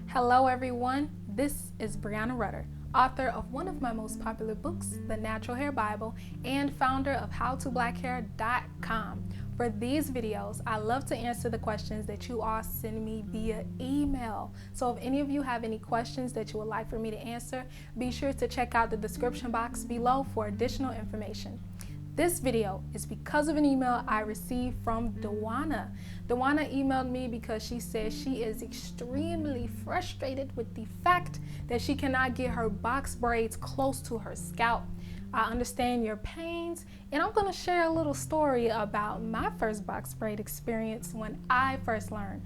Hello everyone, this is Breanna Rutter, author of one of my most popular books, The Natural Hair Bible, and founder of howtoblackhair.breannarutter. For these videos, I love to answer the questions that you all send me via email. So if any of you have any questions that you would like for me to answer, be sure to check out the description box below for additional information. This video is because of an email I received from Duwana. Duwana emailed me because she says she is extremely frustrated with the fact that she cannot get her box braids close to her scalp. I understand your pains, and I'm going to share a little story about my first box braid experience when I first learned.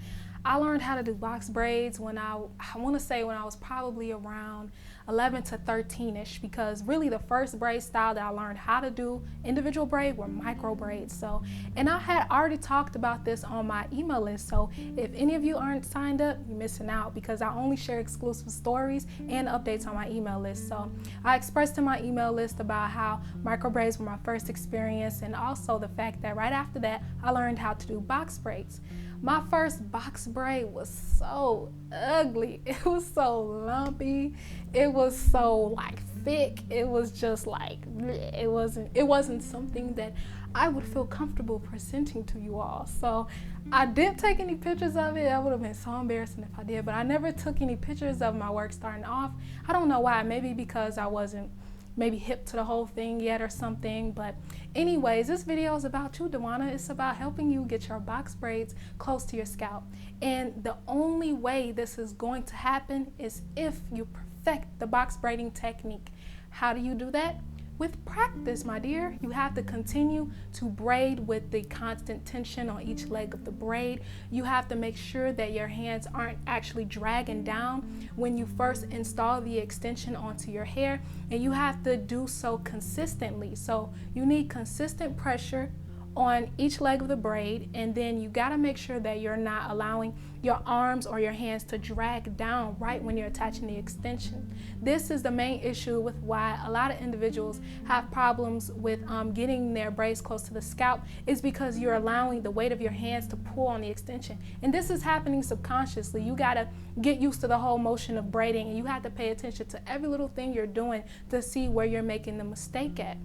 I learned how to do box braids when I want to say when I was probably around 11 to 13-ish, because really the first braid style that I learned how to do individual braid were micro braids. So, and I had already talked about this on my email list. So if any of you aren't signed up, you're missing out, because I only share exclusive stories and updates on my email list. So I expressed in my email list about how micro braids were my first experience, and also the fact that right after that, I learned how to do box braids. My first box braid was so ugly. It was so lumpy. It was so like thick. It was just like, it wasn't something that I would feel comfortable presenting to you all. So I didn't take any pictures of it. That would have been so embarrassing if I did, but I never took any pictures of my work starting off. I don't know why, maybe because I wasn't maybe hip to the whole thing yet or something. But anyways, this video is about you, Duwana. It's about helping you get your box braids close to your scalp. And the only way this is going to happen is if you perfect the box braiding technique. How do you do that? With practice, my dear. You have to continue to braid with the constant tension on each leg of the braid. You have to make sure that your hands aren't actually dragging down when you first install the extension onto your hair, and you have to do so consistently. So you need consistent pressure on each leg of the braid, and then you got to make sure that you're not allowing your arms or your hands to drag down right when you're attaching the extension. This is the main issue with why a lot of individuals have problems with getting their braids close to the scalp, is because you're allowing the weight of your hands to pull on the extension. And this is happening subconsciously. You got to get used to the whole motion of braiding, and you have to pay attention to every little thing you're doing to see where you're making the mistake at.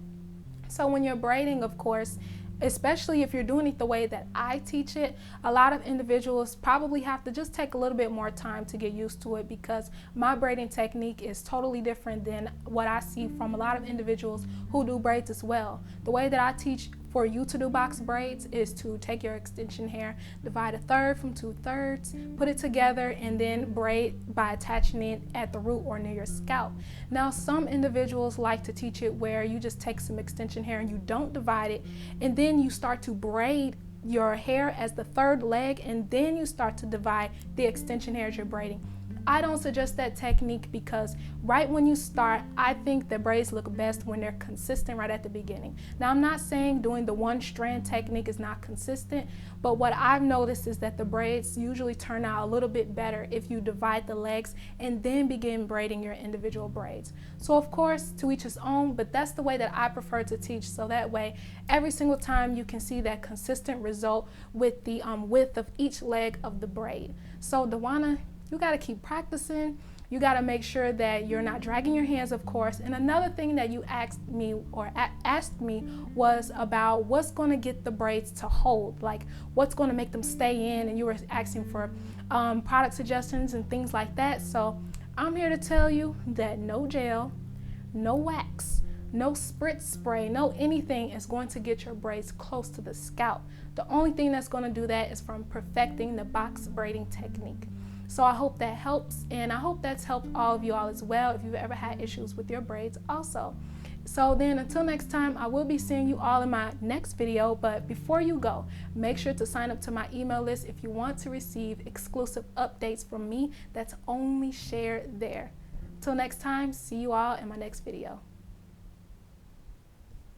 So when you're braiding, of course, especially if you're doing it the way that I teach it, a lot of individuals probably have to just take a little bit more time to get used to it, because my braiding technique is totally different than what I see from a lot of individuals who do braids as well. The way that I teach for you to do box braids is to take your extension hair, divide a third from 2/3, put it together, and then braid by attaching it at the root or near your scalp. Now, some individuals like to teach it where you just take some extension hair and you don't divide it, and then you start to braid your hair as the third leg, and then you start to divide the extension hairs you're braiding. I don't suggest that technique, because right when you start, I think the braids look best when they're consistent right at the beginning. Now, I'm not saying doing the one strand technique is not consistent, but what I've noticed is that the braids usually turn out a little bit better if you divide the legs and then begin braiding your individual braids. So of course, to each his own, but that's the way that I prefer to teach, so that way every single time you can see that consistent result with the width of each leg of the braid. So Duwana, you got to keep practicing. You got to make sure that you're not dragging your hands, of course. And another thing that you asked me was about what's going to get the braids to hold, like what's going to make them stay in, and you were asking for product suggestions and things like that. So I'm here to tell you that no gel, no wax, no spritz spray, no anything is going to get your braids close to the scalp. The only thing that's going to do that is from perfecting the box braiding technique. So I hope that helps, and I hope that's helped all of you all as well if you've ever had issues with your braids also. So then until next time, I will be seeing you all in my next video, but before you go, make sure to sign up to my email list if you want to receive exclusive updates from me that's only shared there. Till next time, see you all in my next video.